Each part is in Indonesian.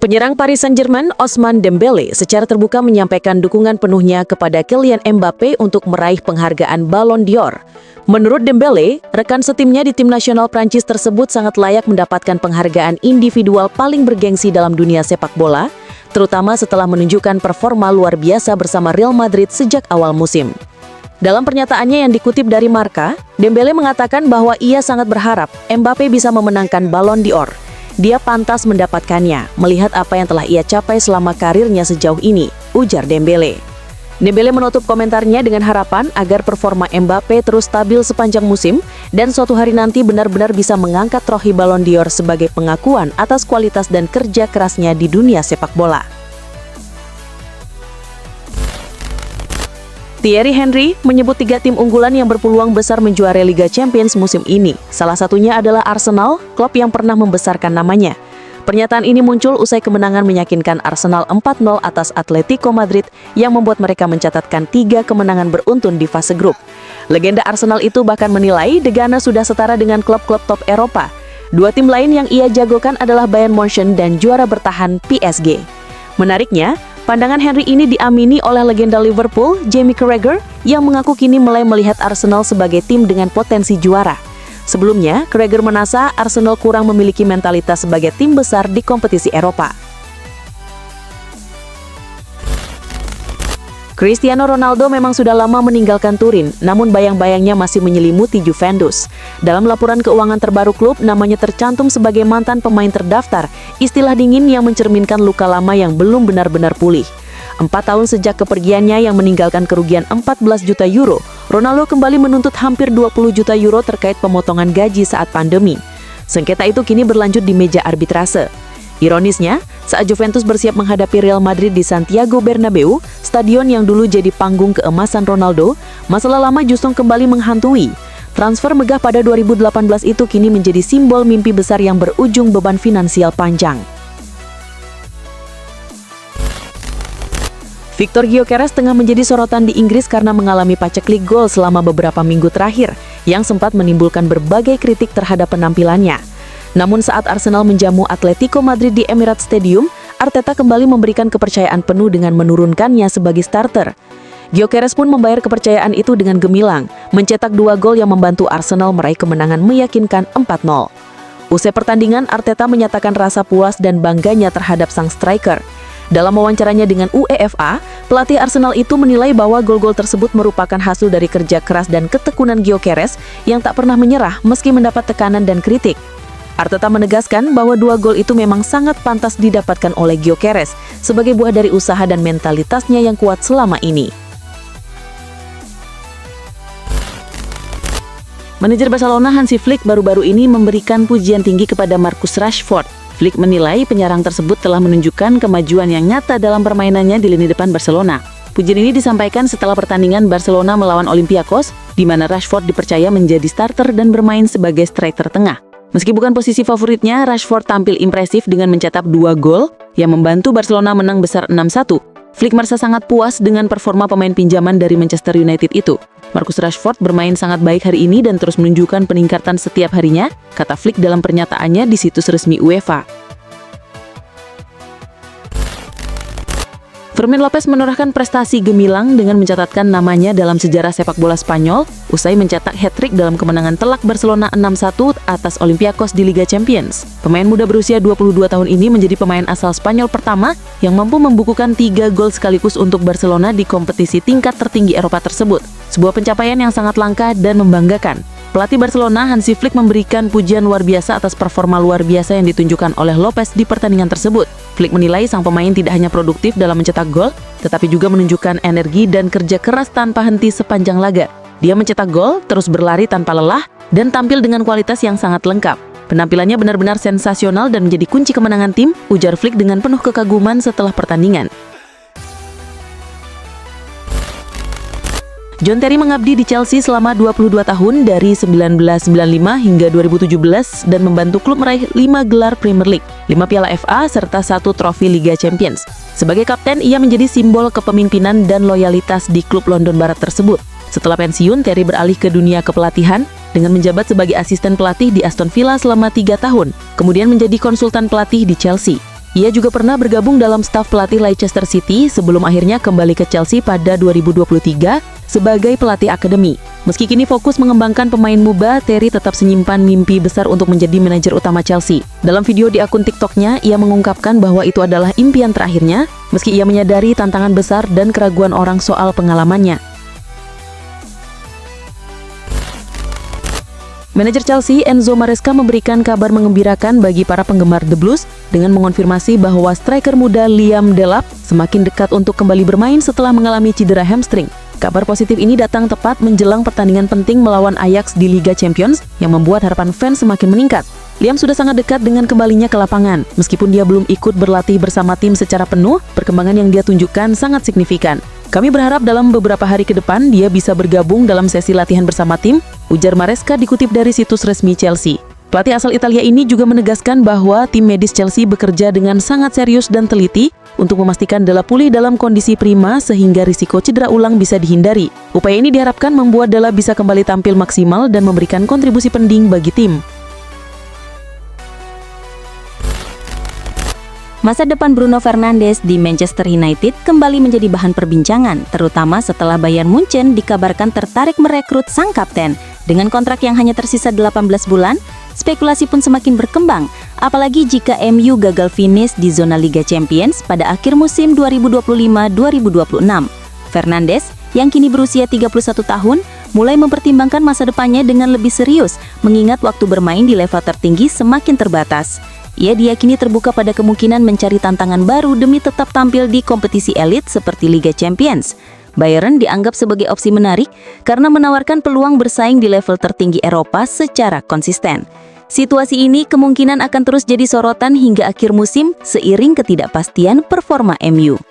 Penyerang Paris Saint-Germain, Ousmane Dembélé, secara terbuka menyampaikan dukungan penuhnya kepada Kylian Mbappé untuk meraih penghargaan Ballon d'Or. Menurut Dembélé, rekan setimnya di tim nasional Prancis tersebut sangat layak mendapatkan penghargaan individual paling bergengsi dalam dunia sepak bola, terutama setelah menunjukkan performa luar biasa bersama Real Madrid sejak awal musim. Dalam pernyataannya yang dikutip dari Marca, Dembélé mengatakan bahwa ia sangat berharap Mbappé bisa memenangkan Ballon d'Or. Dia pantas mendapatkannya, melihat apa yang telah ia capai selama karirnya sejauh ini, ujar Dembélé. Dembélé menutup komentarnya dengan harapan agar performa Mbappé terus stabil sepanjang musim dan suatu hari nanti benar-benar bisa mengangkat trofi Ballon d'Or sebagai pengakuan atas kualitas dan kerja kerasnya di dunia sepak bola. Thierry Henry menyebut 3 tim unggulan yang berpeluang besar menjuarai Liga Champions musim ini. Salah satunya adalah Arsenal, klub yang pernah membesarkan namanya. Pernyataan ini muncul usai kemenangan meyakinkan Arsenal 4-0 atas Atletico Madrid yang membuat mereka mencatatkan 3 kemenangan beruntun di fase grup. Legenda Arsenal itu bahkan menilai The Gunners sudah setara dengan klub-klub top Eropa. 2 tim lain yang ia jagokan adalah Bayern Munchen dan juara bertahan PSG. Menariknya, pandangan Henry ini diamini oleh legenda Liverpool, Jamie Carragher, yang mengaku kini mulai melihat Arsenal sebagai tim dengan potensi juara. Sebelumnya, Carragher merasa Arsenal kurang memiliki mentalitas sebagai tim besar di kompetisi Eropa. Cristiano Ronaldo memang sudah lama meninggalkan Turin, namun bayang-bayangnya masih menyelimuti Juventus. Dalam laporan keuangan terbaru klub, namanya tercantum sebagai mantan pemain terdaftar, istilah dingin yang mencerminkan luka lama yang belum benar-benar pulih. 4 tahun sejak kepergiannya yang meninggalkan kerugian 14 juta euro, Ronaldo kembali menuntut hampir 20 juta euro terkait pemotongan gaji saat pandemi. Sengketa itu kini berlanjut di meja arbitrase. Ironisnya, saat Juventus bersiap menghadapi Real Madrid di Santiago Bernabeu, stadion yang dulu jadi panggung keemasan Ronaldo, masalah lama justru kembali menghantui. Transfer megah pada 2018 itu kini menjadi simbol mimpi besar yang berujung beban finansial panjang. Victor Gyökeres tengah menjadi sorotan di Inggris karena mengalami paceklik gol selama beberapa minggu terakhir, yang sempat menimbulkan berbagai kritik terhadap penampilannya. Namun saat Arsenal menjamu Atletico Madrid di Emirates Stadium, Arteta kembali memberikan kepercayaan penuh dengan menurunkannya sebagai starter. Gyökeres pun membayar kepercayaan itu dengan gemilang, mencetak 2 gol yang membantu Arsenal meraih kemenangan meyakinkan 4-0. Usai pertandingan, Arteta menyatakan rasa puas dan bangganya terhadap sang striker. Dalam wawancaranya dengan UEFA, pelatih Arsenal itu menilai bahwa gol-gol tersebut merupakan hasil dari kerja keras dan ketekunan Gyökeres yang tak pernah menyerah meski mendapat tekanan dan kritik. Arteta menegaskan bahwa 2 gol itu memang sangat pantas didapatkan oleh Gyökeres sebagai buah dari usaha dan mentalitasnya yang kuat selama ini. Manajer Barcelona Hansi Flick baru-baru ini memberikan pujian tinggi kepada Marcus Rashford. Flick menilai penyerang tersebut telah menunjukkan kemajuan yang nyata dalam permainannya di lini depan Barcelona. Pujian ini disampaikan setelah pertandingan Barcelona melawan Olympiakos, di mana Rashford dipercaya menjadi starter dan bermain sebagai striker tengah. Meski bukan posisi favoritnya, Rashford tampil impresif dengan mencetak 2 gol yang membantu Barcelona menang besar 6-1. Flick merasa sangat puas dengan performa pemain pinjaman dari Manchester United itu. Marcus Rashford bermain sangat baik hari ini dan terus menunjukkan peningkatan setiap harinya, kata Flick dalam pernyataannya di situs resmi UEFA. Fermin Lopez menorehkan prestasi gemilang dengan mencatatkan namanya dalam sejarah sepak bola Spanyol usai mencetak hat-trick dalam kemenangan telak Barcelona 6-1 atas Olympiakos di Liga Champions. Pemain muda berusia 22 tahun ini menjadi pemain asal Spanyol pertama yang mampu membukukan 3 gol sekaligus untuk Barcelona di kompetisi tingkat tertinggi Eropa tersebut. Sebuah pencapaian yang sangat langka dan membanggakan. Pelatih Barcelona Hansi Flick memberikan pujian luar biasa atas performa luar biasa yang ditunjukkan oleh Lopez di pertandingan tersebut. Flick menilai sang pemain tidak hanya produktif dalam mencetak gol, tetapi juga menunjukkan energi dan kerja keras tanpa henti sepanjang laga. Dia mencetak gol, terus berlari tanpa lelah, dan tampil dengan kualitas yang sangat lengkap. Penampilannya benar-benar sensasional dan menjadi kunci kemenangan tim, ujar Flick dengan penuh kekaguman setelah pertandingan. John Terry mengabdi di Chelsea selama 22 tahun dari 1995 hingga 2017 dan membantu klub meraih 5 gelar Premier League, 5 piala FA, serta 1 trofi Liga Champions. Sebagai kapten, ia menjadi simbol kepemimpinan dan loyalitas di klub London Barat tersebut. Setelah pensiun, Terry beralih ke dunia kepelatihan dengan menjabat sebagai asisten pelatih di Aston Villa selama 3 tahun, kemudian menjadi konsultan pelatih di Chelsea. Ia juga pernah bergabung dalam staf pelatih Leicester City sebelum akhirnya kembali ke Chelsea pada 2023 sebagai pelatih akademi. Meski kini fokus mengembangkan pemain muda, Terry tetap menyimpan mimpi besar untuk menjadi manajer utama Chelsea. Dalam video di akun TikTok-nya, ia mengungkapkan bahwa itu adalah impian terakhirnya, meski ia menyadari tantangan besar dan keraguan orang soal pengalamannya. Manajer Chelsea, Enzo Maresca, memberikan kabar mengembirakan bagi para penggemar The Blues dengan mengonfirmasi bahwa striker muda Liam Delap semakin dekat untuk kembali bermain setelah mengalami cedera hamstring. Kabar positif ini datang tepat menjelang pertandingan penting melawan Ajax di Liga Champions yang membuat harapan fans semakin meningkat. Liam sudah sangat dekat dengan kembalinya ke lapangan. Meskipun dia belum ikut berlatih bersama tim secara penuh, perkembangan yang dia tunjukkan sangat signifikan. Kami berharap dalam beberapa hari ke depan dia bisa bergabung dalam sesi latihan bersama tim, ujar Maresca dikutip dari situs resmi Chelsea. Pelatih asal Italia ini juga menegaskan bahwa tim medis Chelsea bekerja dengan sangat serius dan teliti untuk memastikan Dela pulih dalam kondisi prima sehingga risiko cedera ulang bisa dihindari. Upaya ini diharapkan membuat Dela bisa kembali tampil maksimal dan memberikan kontribusi penting bagi tim. Masa depan Bruno Fernandes di Manchester United kembali menjadi bahan perbincangan, terutama setelah Bayern Munchen dikabarkan tertarik merekrut sang kapten. Dengan kontrak yang hanya tersisa 18 bulan, spekulasi pun semakin berkembang, apalagi jika MU gagal finish di zona Liga Champions pada akhir musim 2025-2026. Fernandes, yang kini berusia 31 tahun, mulai mempertimbangkan masa depannya dengan lebih serius, mengingat waktu bermain di level tertinggi semakin terbatas. Ia diyakini terbuka pada kemungkinan mencari tantangan baru demi tetap tampil di kompetisi elit seperti Liga Champions. Bayern dianggap sebagai opsi menarik karena menawarkan peluang bersaing di level tertinggi Eropa secara konsisten. Situasi ini kemungkinan akan terus jadi sorotan hingga akhir musim seiring ketidakpastian performa MU.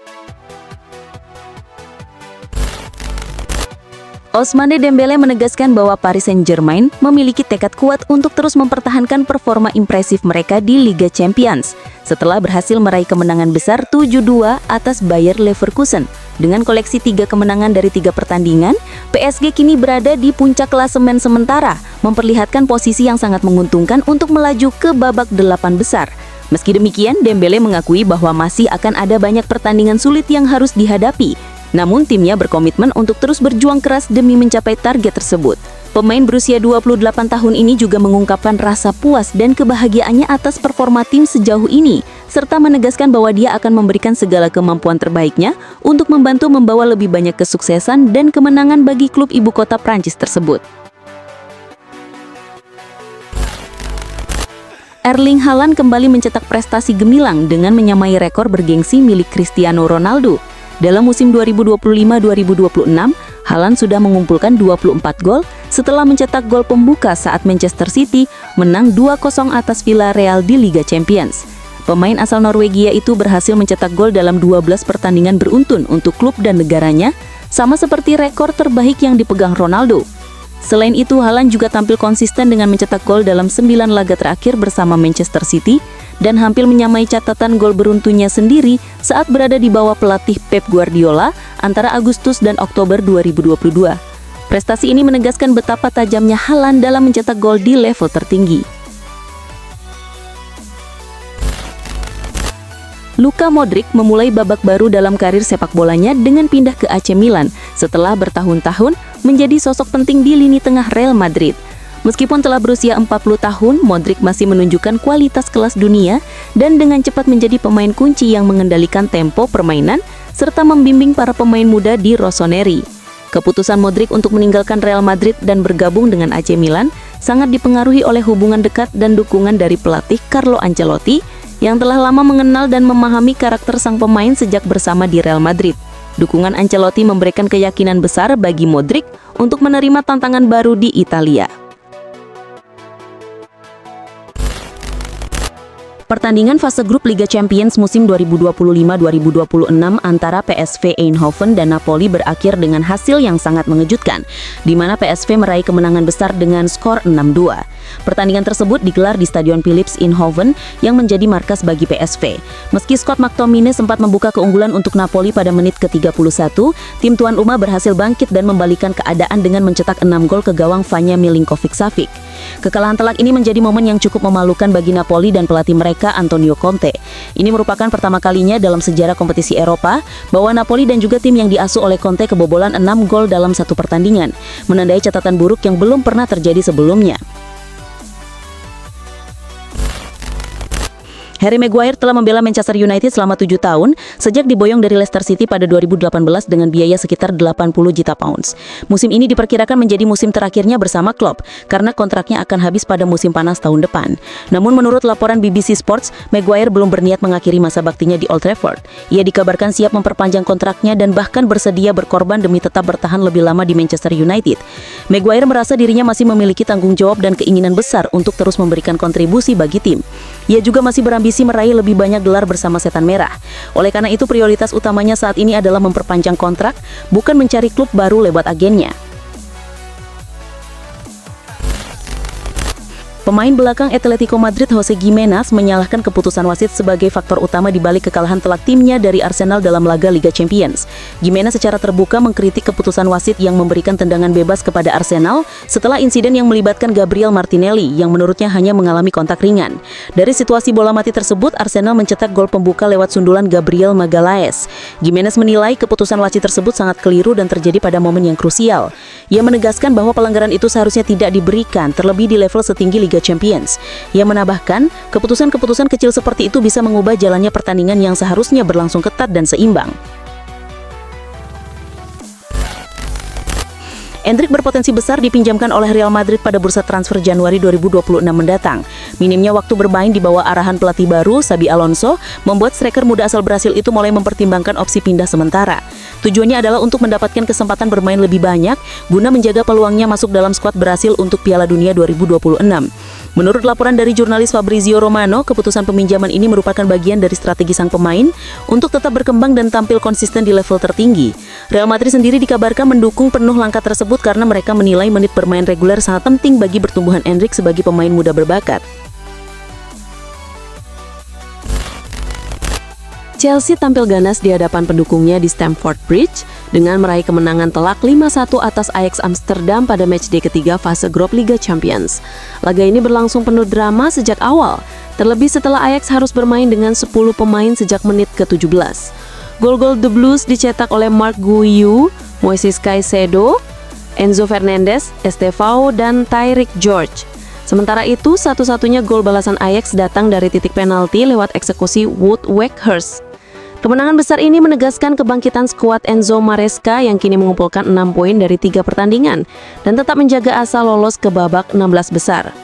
Ousmane Dembele menegaskan bahwa Paris Saint-Germain memiliki tekad kuat untuk terus mempertahankan performa impresif mereka di Liga Champions setelah berhasil meraih kemenangan besar 7-2 atas Bayer Leverkusen. Dengan koleksi 3 kemenangan dari 3 pertandingan, PSG kini berada di puncak klasemen sementara, memperlihatkan posisi yang sangat menguntungkan untuk melaju ke babak 8 besar. Meski demikian, Dembele mengakui bahwa masih akan ada banyak pertandingan sulit yang harus dihadapi. Namun timnya berkomitmen untuk terus berjuang keras demi mencapai target tersebut. Pemain berusia 28 tahun ini juga mengungkapkan rasa puas dan kebahagiaannya atas performa tim sejauh ini, serta menegaskan bahwa dia akan memberikan segala kemampuan terbaiknya untuk membantu membawa lebih banyak kesuksesan dan kemenangan bagi klub ibu kota Prancis tersebut. Erling Haaland kembali mencetak prestasi gemilang dengan menyamai rekor bergengsi milik Cristiano Ronaldo. Dalam musim 2025-2026, Haaland sudah mengumpulkan 24 gol setelah mencetak gol pembuka saat Manchester City menang 2-0 atas Villarreal di Liga Champions. Pemain asal Norwegia itu berhasil mencetak gol dalam 12 pertandingan beruntun untuk klub dan negaranya, sama seperti rekor terbaik yang dipegang Ronaldo. Selain itu, Haaland juga tampil konsisten dengan mencetak gol dalam 9 laga terakhir bersama Manchester City dan hampir menyamai catatan gol beruntunnya sendiri saat berada di bawah pelatih Pep Guardiola antara Agustus dan Oktober 2022. Prestasi ini menegaskan betapa tajamnya Haaland dalam mencetak gol di level tertinggi. Luka Modric memulai babak baru dalam karir sepak bolanya dengan pindah ke AC Milan setelah bertahun-tahun menjadi sosok penting di lini tengah Real Madrid. Meskipun telah berusia 40 tahun, Modric masih menunjukkan kualitas kelas dunia dan dengan cepat menjadi pemain kunci yang mengendalikan tempo permainan serta membimbing para pemain muda di Rossoneri. Keputusan Modric untuk meninggalkan Real Madrid dan bergabung dengan AC Milan sangat dipengaruhi oleh hubungan dekat dan dukungan dari pelatih Carlo Ancelotti yang telah lama mengenal dan memahami karakter sang pemain sejak bersama di Real Madrid. Dukungan Ancelotti memberikan keyakinan besar bagi Modric untuk menerima tantangan baru di Italia. Pertandingan fase grup Liga Champions musim 2025-2026 antara PSV Eindhoven dan Napoli berakhir dengan hasil yang sangat mengejutkan, di mana PSV meraih kemenangan besar dengan skor 6-2. Pertandingan tersebut digelar di Stadion Philips Eindhoven yang menjadi markas bagi PSV. Meski Scott McTominay sempat membuka keunggulan untuk Napoli pada menit ke-31, tim tuan rumah berhasil bangkit dan membalikan keadaan dengan mencetak 6 gol ke gawang Vanja Milinkovic-Savic. Kekalahan telak ini menjadi momen yang cukup memalukan bagi Napoli dan pelatih mereka Antonio Conte. Ini merupakan pertama kalinya dalam sejarah kompetisi Eropa bahwa Napoli dan juga tim yang diasuh oleh Conte kebobolan 6 gol dalam satu pertandingan, menandai catatan buruk yang belum pernah terjadi sebelumnya. Harry Maguire telah membela Manchester United selama 7 tahun sejak diboyong dari Leicester City pada 2018 dengan biaya sekitar 80 juta pounds. Musim ini diperkirakan menjadi musim terakhirnya bersama Klopp karena kontraknya akan habis pada musim panas tahun depan. Namun menurut laporan BBC Sports, Maguire belum berniat mengakhiri masa baktinya di Old Trafford. Ia dikabarkan siap memperpanjang kontraknya dan bahkan bersedia berkorban demi tetap bertahan lebih lama di Manchester United. Maguire merasa dirinya masih memiliki tanggung jawab dan keinginan besar untuk terus memberikan kontribusi bagi tim. Ia juga masih berambisi meraih lebih banyak gelar bersama Setan Merah. Oleh karena itu prioritas utamanya saat ini adalah memperpanjang kontrak, bukan mencari klub baru lewat agennya. Pemain belakang Atletico Madrid Jose Gimenez menyalahkan keputusan wasit sebagai faktor utama di balik kekalahan telak timnya dari Arsenal dalam laga Liga Champions. Gimenez secara terbuka mengkritik keputusan wasit yang memberikan tendangan bebas kepada Arsenal setelah insiden yang melibatkan Gabriel Martinelli yang menurutnya hanya mengalami kontak ringan. Dari situasi bola mati tersebut, Arsenal mencetak gol pembuka lewat sundulan Gabriel Magalhaes. Gimenez menilai keputusan wasit tersebut sangat keliru dan terjadi pada momen yang krusial. Ia menegaskan bahwa pelanggaran itu seharusnya tidak diberikan, terlebih di level setinggi Liga Champions. Ia menambahkan, keputusan-keputusan kecil seperti itu bisa mengubah jalannya pertandingan yang seharusnya berlangsung ketat dan seimbang. Endrick berpotensi besar dipinjamkan oleh Real Madrid pada bursa transfer Januari 2026 mendatang. Minimnya waktu bermain di bawah arahan pelatih baru, Xabi Alonso, membuat striker muda asal Brasil itu mulai mempertimbangkan opsi pindah sementara. Tujuannya adalah untuk mendapatkan kesempatan bermain lebih banyak, guna menjaga peluangnya masuk dalam skuad Brasil untuk Piala Dunia 2026. Menurut laporan dari jurnalis Fabrizio Romano, keputusan peminjaman ini merupakan bagian dari strategi sang pemain untuk tetap berkembang dan tampil konsisten di level tertinggi. Real Madrid sendiri dikabarkan mendukung penuh langkah tersebut karena mereka menilai menit bermain reguler sangat penting bagi pertumbuhan Endrick sebagai pemain muda berbakat. Chelsea tampil ganas di hadapan pendukungnya di Stamford Bridge dengan meraih kemenangan telak 5-1 atas Ajax Amsterdam pada matchday ketiga fase grup Liga Champions. Laga ini berlangsung penuh drama sejak awal, terlebih setelah Ajax harus bermain dengan 10 pemain sejak menit ke-17. Gol-gol The Blues dicetak oleh Marc Guiu, Moises Caicedo, Enzo Fernandez, Estevao, dan Tyrick George. Sementara itu, satu-satunya gol balasan Ajax datang dari titik penalti lewat eksekusi Wout Weghorst. Kemenangan besar ini menegaskan kebangkitan skuad Enzo Maresca yang kini mengumpulkan 6 poin dari 3 pertandingan dan tetap menjaga asa lolos ke babak 16 besar.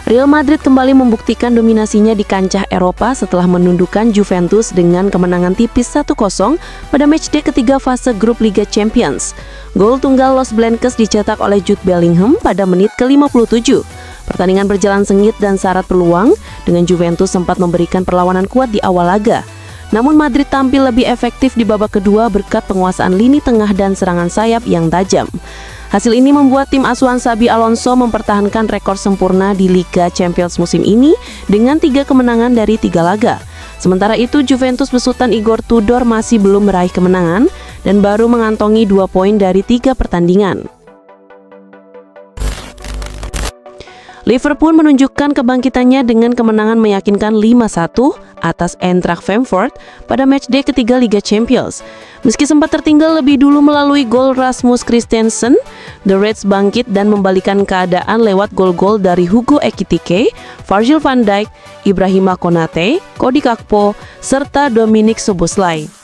Real Madrid kembali membuktikan dominasinya di kancah Eropa setelah menundukkan Juventus dengan kemenangan tipis 1-0 pada matchday ketiga fase grup Liga Champions. Gol tunggal Los Blancos dicetak oleh Jude Bellingham pada menit ke-57. Pertandingan berjalan sengit dan syarat peluang, dengan Juventus sempat memberikan perlawanan kuat di awal laga. Namun Madrid tampil lebih efektif di babak kedua berkat penguasaan lini tengah dan serangan sayap yang tajam. Hasil ini membuat tim asuhan Xabi Alonso mempertahankan rekor sempurna di Liga Champions musim ini dengan 3 kemenangan dari 3 laga. Sementara itu, Juventus besutan Igor Tudor masih belum meraih kemenangan dan baru mengantongi 2 poin dari 3 pertandingan. Liverpool menunjukkan kebangkitannya dengan kemenangan meyakinkan 5-1 atas Eintracht Frankfurt pada matchday ketiga Liga Champions. Meski sempat tertinggal lebih dulu melalui gol Rasmus Christensen, The Reds bangkit dan membalikan keadaan lewat gol-gol dari Hugo Ekitike, Virgil van Dijk, Ibrahima Konate, Cody Gakpo, serta Dominik Szoboszlai.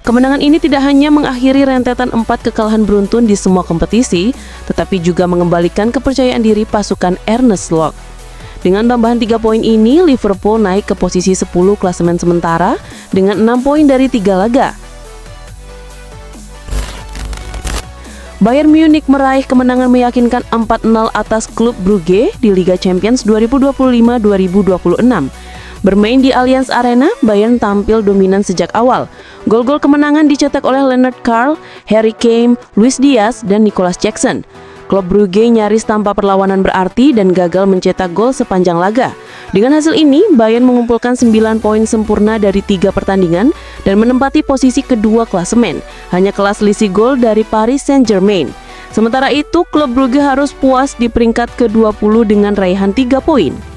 Kemenangan ini tidak hanya mengakhiri rentetan 4 kekalahan beruntun di semua kompetisi, tetapi juga mengembalikan kepercayaan diri pasukan Ernest Lok. Dengan tambahan 3 poin ini, Liverpool naik ke posisi 10 klasemen sementara dengan 6 poin dari 3 laga. Bayern Munich meraih kemenangan meyakinkan 4-0 atas klub Brugge di Liga Champions 2025-2026. Bermain di Allianz Arena, Bayern tampil dominan sejak awal. Gol-gol kemenangan dicetak oleh Leonard Carl, Harry Kane, Luis Diaz, dan Nicolas Jackson. Klub Brugge nyaris tanpa perlawanan berarti dan gagal mencetak gol sepanjang laga. Dengan hasil ini, Bayern mengumpulkan 9 poin sempurna dari 3 pertandingan dan menempati posisi kedua klasemen, hanya kelas selisih gol dari Paris Saint-Germain. Sementara itu, klub Brugge harus puas di peringkat ke-20 dengan raihan 3 poin.